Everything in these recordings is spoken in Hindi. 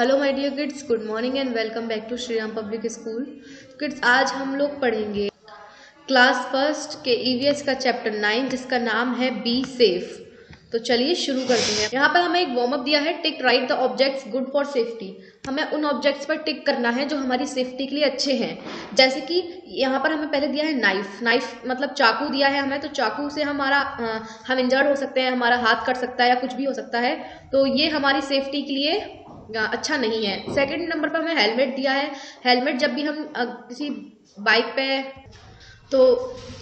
Hello my dear kids, good morning and welcome back to Shri Ram public school. Kids, आज हम लोग पढ़ेंगे क्लास फर्स्ट के ईवीएस का चैप्टर 9 जिसका नाम है बी सेफ। तो चलिए शुरू करते हैं। यहाँ पर हमें एक वार्म अप दिया है, टिक right the objects good for safety. हमें उन ऑब्जेक्ट्स पर टिक करना है जो हमारी सेफ्टी के लिए अच्छे हैं। जैसे कि यहाँ पर हमें पहले दिया है नाइफ। नाइफ मतलब चाकू दिया है हमें, तो चाकू से हम इंजर्ड हो सकते हैं, हमारा हाथ कट सकता है या कुछ भी हो सकता है। तो ये हमारी सेफ्टी के लिए अच्छा नहीं है। सेकंड नंबर पर हमें हेलमेट दिया है। हेलमेट जब भी हम किसी बाइक पे तो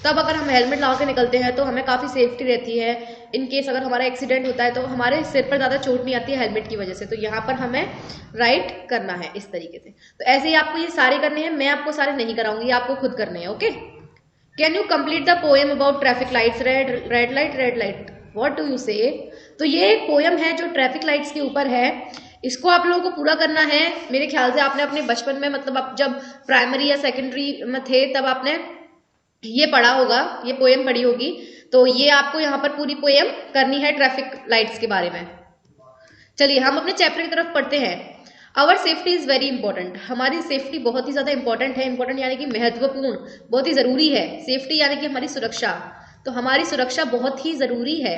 तब अगर हम हेलमेट लगा के निकलते हैं तो हमें काफ़ी सेफ्टी रहती है। इन केस अगर हमारा एक्सीडेंट होता है तो हमारे सिर पर ज़्यादा चोट नहीं आती है हेलमेट की वजह से। तो यहाँ पर हमें राइट करना है इस तरीके से। तो ऐसे ही आपको ये सारे करने हैं, मैं आपको सारे नहीं कराऊंगी, आपको खुद करने हैं। Okay, can you complete the poem about traffic lights? Red light, what do you से? तो ये एक पोएम है जो ट्रैफिक लाइट्स के ऊपर है। इसको आप लोगों को पूरा करना है। मेरे ख्याल से आपने अपने बचपन में, मतलब आप जब प्राइमरी या सेकेंडरी में थे तब आपने ये पढ़ा होगा, ये पोएम पढ़ी होगी। तो ये आपको यहाँ पर पूरी पोएम करनी है ट्रैफिक लाइट्स के बारे में। चलिए हम अपने चैप्टर की तरफ पढ़ते हैं। Our safety is very important. हमारी सेफ्टी बहुत ही ज्यादा इंपॉर्टेंट है। इंपॉर्टेंट यानी कि महत्वपूर्ण, बहुत ही जरूरी है। सेफ्टी यानी कि हमारी सुरक्षा। तो हमारी सुरक्षा बहुत ही जरूरी है।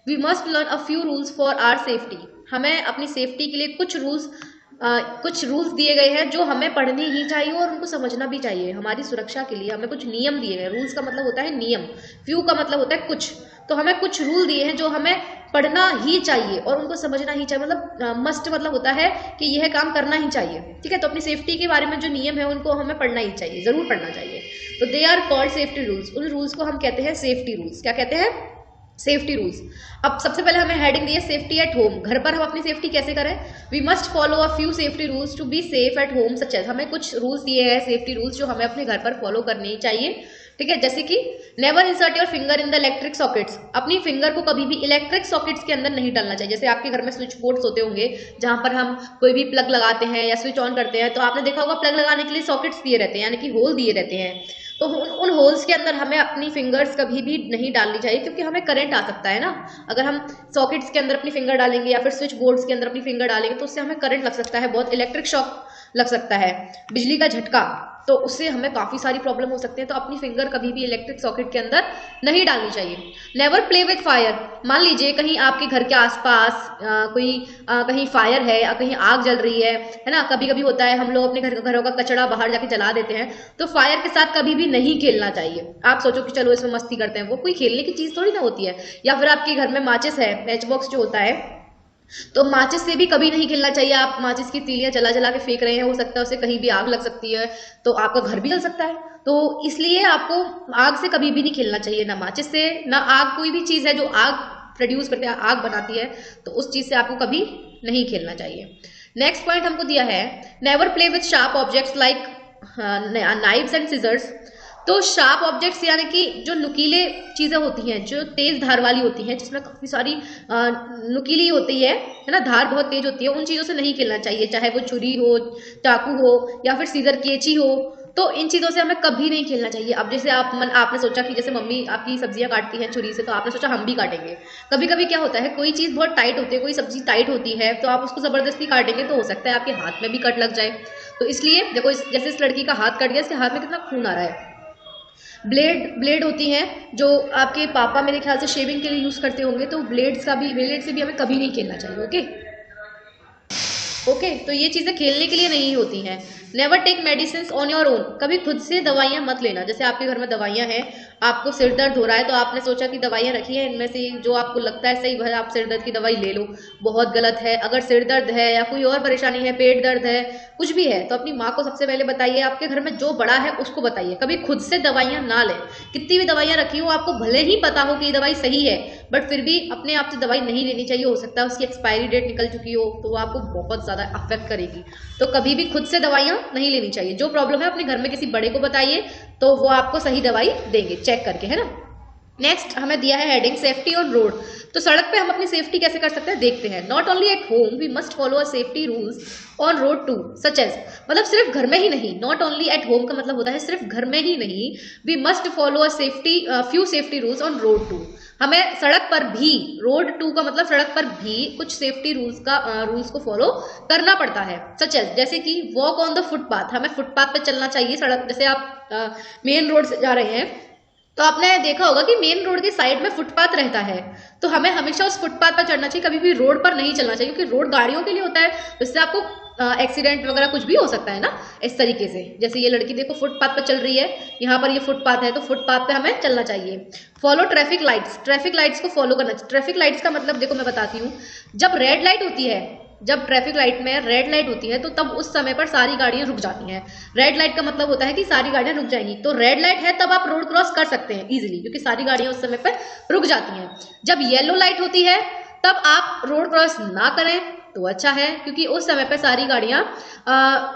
We must learn a few rules for our safety. हमें अपनी सेफ्टी के लिए कुछ रूल्स दिए गए हैं जो हमें पढ़ने ही चाहिए और उनको समझना भी चाहिए। हमारी सुरक्षा के लिए हमें कुछ नियम दिए गए। रूल्स का मतलब होता है नियम, फ्यू का मतलब होता है कुछ। तो हमें कुछ रूल दिए हैं जो हमें पढ़ना ही चाहिए और उनको समझना ही चाहिए। मतलब मस्ट मतलब होता है कि यह काम करना ही चाहिए। ठीक है, तो अपनी सेफ्टी के बारे में जो नियम है उनको हमें पढ़ना ही चाहिए, जरूर पढ़ना चाहिए। तो they are called safety rules. उन रूल्स को हम कहते हैं सेफ्टी रूल्स। क्या कहते हैं? Safety rules. अब सबसे पहले हमें हेडिंग दी है सेफ्टी एट होम। घर पर हम अपनी सेफ्टी कैसे करें? We must follow a few safety rules to be safe at home such as. हमें कुछ रूल्स दिए हैं, सेफ्टी रूल्स, जो हमें अपने घर पर फॉलो करने ही चाहिए। ठीक है, जैसे कि never insert your finger in the electric sockets. अपनी फिंगर को कभी भी इलेक्ट्रिक सॉकेट्स के अंदर नहीं डालना चाहिए। जैसे आपके घर में स्विच बोर्ड्स होते होंगे जहां पर हम कोई भी प्लग लगाते हैं या स्विच ऑन करते हैं, तो आपने देखा होगा प्लग लगाने के लिए सॉकेट्स दिए रहते हैं, यानी कि होल दिए रहते हैं। तो उन होल्स के अंदर हमें अपनी फिंगर्स कभी भी नहीं डालनी चाहिए, क्योंकि हमें करंट आ सकता है ना। अगर हम सॉकेट्स के अंदर अपनी फिंगर डालेंगे या फिर स्विच बोर्ड्स के अंदर अपनी फिंगर डालेंगे तो उससे हमें करंट लग सकता है, बहुत इलेक्ट्रिक शॉक लग सकता है, बिजली का झटका। तो उससे हमें काफी सारी प्रॉब्लम हो सकती है। तो अपनी फिंगर कभी भी इलेक्ट्रिक सॉकेट के अंदर नहीं डालनी चाहिए। Never play with fire. मान लीजिए कहीं आपके घर के आसपास कहीं फायर है या कहीं आग जल रही है ना। कभी कभी होता है हम लोग अपने घरों का कचरा बाहर जाके जला देते हैं। तो फायर के साथ कभी भी नहीं खेलना चाहिए। आप सोचो कि चलो इसमें मस्ती करते हैं, वो कोई खेलने की चीज थोड़ी ना होती है। या फिर आपके घर में माचिस है, मैच बॉक्स जो होता है, तो माचिस से भी कभी नहीं खेलना चाहिए। आप माचिस की तीलियां जला जला के फेंक रहे हैं, हो सकता है उससे कहीं भी आग लग सकती है, तो आपका घर भी जल सकता है। तो इसलिए आपको आग से कभी भी नहीं खेलना चाहिए, ना माचिस से, ना आग। कोई भी चीज है जो आग प्रोड्यूस करते हैं, आग बनाती है, तो उस चीज से आपको कभी नहीं खेलना चाहिए। नेक्स्ट पॉइंट हमको दिया है, never play with sharp objects like knives and scissors. तो शार्प ऑब्जेक्ट्स यानी कि जो नुकीले चीजें होती हैं, जो तेज धार वाली होती हैं, जिसमें काफी सारी नुकीली होती है ना, धार बहुत तेज होती है, उन चीजों से नहीं खेलना चाहिए। चाहे वो छुरी हो, चाकू हो या फिर सीजर कैंची हो, तो इन चीजों से हमें कभी नहीं खेलना चाहिए। अब जैसे आपने सोचा कि जैसे मम्मी आपकी सब्जियां काटती हैं छुरी से, तो आपने सोचा हम भी काटेंगे। कभी कभी क्या होता है, कोई चीज बहुत टाइट होती है, कोई सब्जी टाइट होती है, तो आप उसको जबरदस्ती काटेंगे तो हो सकता है आपके हाथ में भी कट लग जाए। तो इसलिए देखो, जैसे इस लड़की का हाथ कट गया, इसके हाथ में कितना खून आ रहा है। ब्लेड होती हैं जो आपके पापा मेरे ख्याल से शेविंग के लिए यूज करते होंगे, तो ब्लेड से भी हमें कभी नहीं खेलना चाहिए। ओके, तो ये चीजें खेलने के लिए नहीं होती हैं। Never take medicine on your own. कभी खुद से दवाइयां मत लेना। जैसे आपके घर में दवाइयां हैं, आपको सिर दर्द हो रहा है, तो आपने सोचा कि दवाइयां रखी हैं, इनमें से जो आपको लगता है सही है आप सिर दर्द की दवाई ले लो। बहुत गलत है। अगर सिर दर्द है या कोई और परेशानी है, पेट दर्द है, कुछ भी है, तो अपनी माँ को सबसे पहले बताइए। आपके घर में जो बड़ा है उसको बताइए। कभी खुद से दवाइयां ना लें। कितनी भी दवाइयां रखी हो, आपको भले ही पता हो कि ये दवाई सही है, बट फिर भी अपने आप से दवाई नहीं लेनी चाहिए। हो सकता है उसकी एक्सपायरी डेट निकल चुकी हो, तो वो आपको बहुत ज्यादा अफेक्ट करेगी। तो कभी भी खुद से दवाइयां नहीं लेनी चाहिए। जो प्रॉब्लम है अपने घर में किसी बड़े को बताइए, तो वो आपको सही दवाई देंगे चेक करके, है ना। नेक्स्ट हमें दिया है हेडिंग सेफ्टी ऑन रोड। तो सड़क पे हम अपनी सेफ्टी कैसे कर सकते हैं देखते हैं। Not only at home we must follow a safety rules on road too such as, मतलब सिर्फ घर में ही नहीं, नॉट ओनली एट होम का मतलब होता है सिर्फ घर में ही नहीं, we must follow a few safety rules on road too, हमें सड़क पर भी, रोड टू का मतलब सड़क पर भी कुछ सेफ्टी रूल्स को फॉलो करना पड़ता है। सच एज जैसे कि वॉक ऑन द फुटपाथ, हमें फुटपाथ पे चलना चाहिए। सड़क जैसे आप मेन रोड से जा रहे हैं तो आपने देखा होगा कि मेन रोड के साइड में फुटपाथ रहता है, तो हमें हमेशा उस फुटपाथ पर चढ़ना चाहिए, कभी भी रोड पर नहीं चलना चाहिए, क्योंकि रोड गाड़ियों के लिए होता है, जिससे आपको एक्सीडेंट वगैरह कुछ भी हो सकता है ना। इस तरीके से जैसे ये लड़की देखो फुटपाथ पर चल रही है, यहाँ पर ये फुटपाथ है, तो फुटपाथ पे हमें चलना चाहिए। Follow traffic lights, traffic lights को फॉलो करना चाहिए। ट्रैफिक लाइट्स का मतलब देखो मैं बताती हूँ, जब रेड लाइट होती है, जब ट्रैफिक लाइट में रेड लाइट होती है तो तब उस समय पर सारी गाड़ियां रुक जाती हैं। रेड लाइट का मतलब होता है कि सारी गाड़ियां रुक जाएंगी, तो रेड लाइट है तब आप रोड क्रॉस कर सकते हैं इजीली, क्योंकि सारी गाड़ियां उस समय पर रुक जाती हैं। जब येलो लाइट होती है तब आप रोड क्रॉस ना करें तो अच्छा है, क्योंकि उस समय पर सारी गाड़ियां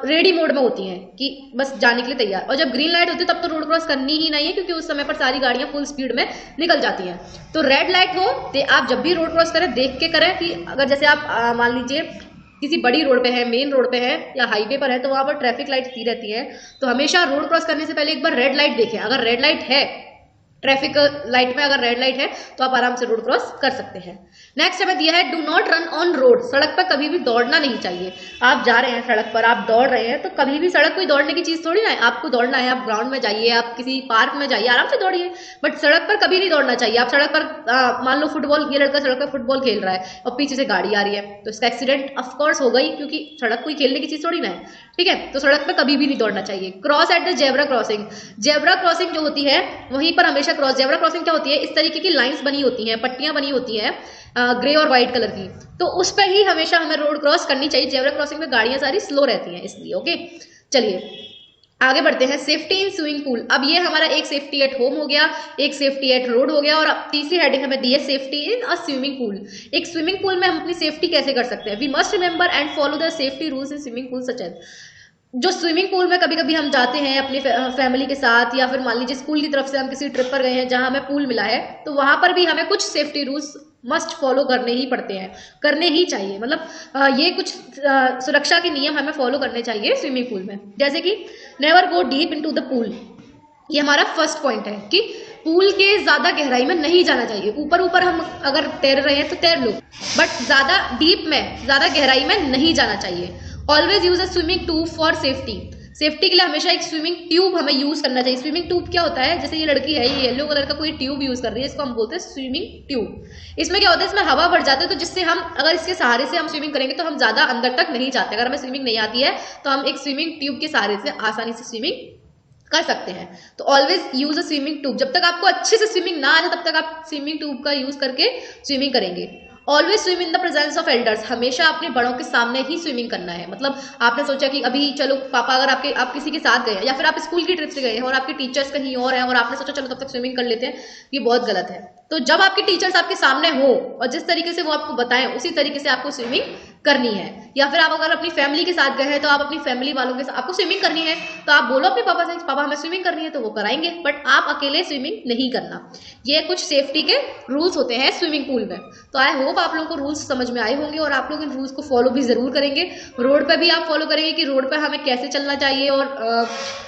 रेडी मोड में होती हैं कि बस जाने के लिए तैयार। और जब ग्रीन लाइट होती है तब तो रोड क्रॉस करनी ही नहीं है, क्योंकि उस समय पर सारी गाड़ियां फुल स्पीड में निकल जाती हैं। तो रेड लाइट हो तो आप जब भी रोड क्रॉस करें देख के करें, कि अगर जैसे आप मान लीजिए किसी बड़ी रोड पे है, मेन रोड पे है या हाईवे पर है, तो वहां पर ट्रैफिक लाइट दी रहती है, तो हमेशा रोड क्रॉस करने से पहले एक बार रेड लाइट देखें। अगर रेड लाइट है, ट्रैफिक लाइट में अगर रेड लाइट है तो आप आराम से रोड क्रॉस कर सकते हैं। नेक्स्ट हमें दिया है do not run on road, सड़क पर कभी भी दौड़ना नहीं चाहिए। आप जा रहे हैं सड़क पर, आप दौड़ रहे हैं, तो कभी भी सड़क कोई दौड़ने की चीज थोड़ी ना है, आपको दौड़ना है, आप ग्राउंड में जाइए, आप किसी पार्क में जाइए, आराम से दौड़िए, बट सड़क पर कभी नहीं दौड़ना चाहिए। आप सड़क पर मान लो फुटबॉल, ये लड़का सड़क पर फुटबॉल खेल रहा है और पीछे से गाड़ी आ रही है, तो इसका एक्सीडेंट ऑफकोर्स होगा ही, क्योंकि सड़क कोई खेलने की चीज थोड़ी ना है, ठीक है। तो सड़क पर कभी भी नहीं दौड़ना चाहिए। Cross at the zebra crossing, zebra crossing जो होती है वहीं पर हमेशा क्रॉस, जेब्रा क्रॉसिंग होती है, इस तरीके की लाइंस बनी होती हैं, पट्टियां बनी होती हैं ग्रे और व्हाइट कलर की, तो उस पर ही हमेशा हमें रोड क्रॉस करनी चाहिए। जेब्रा क्रॉसिंग में गाड़ियां सारी स्लो रहती हैं इसलिए। ओके चलिए आगे बढ़ते हैं। सेफ्टी इन स्विमिंग पूल, अब ये हमारा एक सेफ्टी एट होम हो गया, एक सेफ्टी एट रोड हो गया, और अब तीसरी हेडिंग हमें दी है safety in a swimming pool. एक स्विमिंग पूल में हम अपनी सेफ्टी कैसे कर सकते हैं। We must remember and follow the safety rules in swimming pool such as, जो स्विमिंग पूल में कभी कभी हम जाते हैं अपनी फैमिली के साथ, या फिर मान लीजिए स्कूल की तरफ से हम किसी ट्रिप पर गए हैं जहां हमें पूल मिला है, तो वहां पर भी हमें कुछ सेफ्टी रूल्स मस्ट फॉलो करने ही पड़ते हैं, करने ही चाहिए। मतलब ये कुछ सुरक्षा के नियम हमें फॉलो करने चाहिए स्विमिंग पूल में, जैसे कि never go deep into the pool, ये हमारा फर्स्ट पॉइंट है कि पूल के ज्यादा गहराई में नहीं जाना चाहिए। ऊपर ऊपर हम अगर तैर रहे हैं तो तैर लो, बट ज्यादा डीप में, ज्यादा गहराई में नहीं जाना चाहिए। Always use a swimming tube for safety, safety के लिए हमेशा एक स्विमिंग ट्यूब हमें यूज करना चाहिए। स्विमिंग ट्यूब क्या होता है, जैसे ये लड़की है, ये येलो कलर का कोई ट्यूब यूज कर रही है, इसको हम बोलते हैं स्विमिंग ट्यूब। इसमें क्या होता है, इसमें हवा भर जाती है, तो जिससे हम अगर इसके सहारे से हम स्विमिंग करेंगे तो हम ज्यादा अंदर तक नहीं जाते। अगर हमें स्विमिंग नहीं आती है तो हम एक स्विमिंग ट्यूब के सहारे से आसानी से स्विमिंग कर सकते हैं। तो always use a swimming tube, जब तक आपको अच्छे से स्विमिंग ना आए तब तक आप स्विमिंग ट्यूब का यूज करके स्विमिंग करेंगे। Always swim in the presence of elders, हमेशा अपने बड़ों के सामने ही स्विमिंग करना है। मतलब आपने सोचा कि अभी चलो पापा, अगर आप किसी के साथ गए या फिर आप स्कूल की ट्रिप से गए हैं और आपके टीचर्स कहीं और हैं और आपने सोचा चलो तब तक स्विमिंग कर लेते हैं, ये बहुत गलत है। तो जब आपके टीचर्स आपके सामने हो और जिस तरीके से वो आपको बताएं उसी तरीके से आपको स्विमिंग करनी है। या फिर आप अगर अपनी फैमिली के साथ गए हैं तो आप अपनी फैमिली वालों के साथ आपको स्विमिंग करनी है, तो आप बोलो अपने पापा से पापा हमें स्विमिंग करनी है, तो वो कराएंगे, बट आप अकेले स्विमिंग नहीं करना। ये कुछ सेफ्टी के रूल्स होते हैं स्विमिमिंग पूल में। तो आई होप आप लोगों को रूल्स समझ में आए होंगे और आप लोग इन रूल्स को फॉलो भी जरूर करेंगे। रोड पर भी आप फॉलो करेंगे कि रोड पर हमें कैसे चलना चाहिए और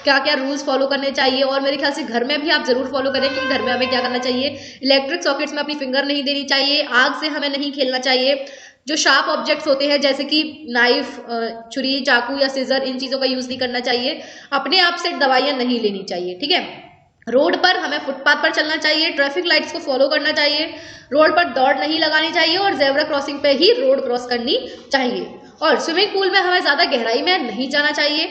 क्या क्या रूल्स फॉलो करने चाहिए, और मेरे ख्याल से घर में भी आप जरूर फॉलो करें कि घर में हमें क्या करना चाहिए। इलेक्ट्रिक सॉकेट्स में अपनी फिंगर नहीं देनी चाहिए, आग से हमें नहीं खेलना चाहिए, जो शार्प ऑब्जेक्ट्स होते हैं जैसे कि नाइफ, छुरी, चाकू या सीजर, इन चीज़ों का यूज़ नहीं करना चाहिए। अपने आप से दवाइयाँ नहीं लेनी चाहिए, ठीक है। रोड पर हमें फुटपाथ पर चलना चाहिए, ट्रैफिक लाइट्स को फॉलो करना चाहिए, रोड पर दौड़ नहीं लगानी चाहिए और जेब्रा क्रॉसिंग पे ही रोड क्रॉस करनी चाहिए। और स्विमिंग पूल में हमें ज़्यादा गहराई में नहीं जाना चाहिए,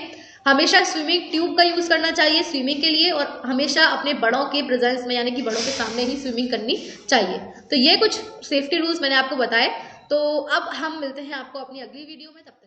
हमेशा स्विमिंग ट्यूब का यूज़ करना चाहिए स्विमिंग के लिए, और हमेशा अपने बड़ों के प्रेजेंस में यानी कि बड़ों के सामने ही स्विमिंग करनी चाहिए। तो ये कुछ सेफ्टी रूल्स मैंने आपको बताए। तो अब हम मिलते हैं आपको अपनी अगली वीडियो में, तब तक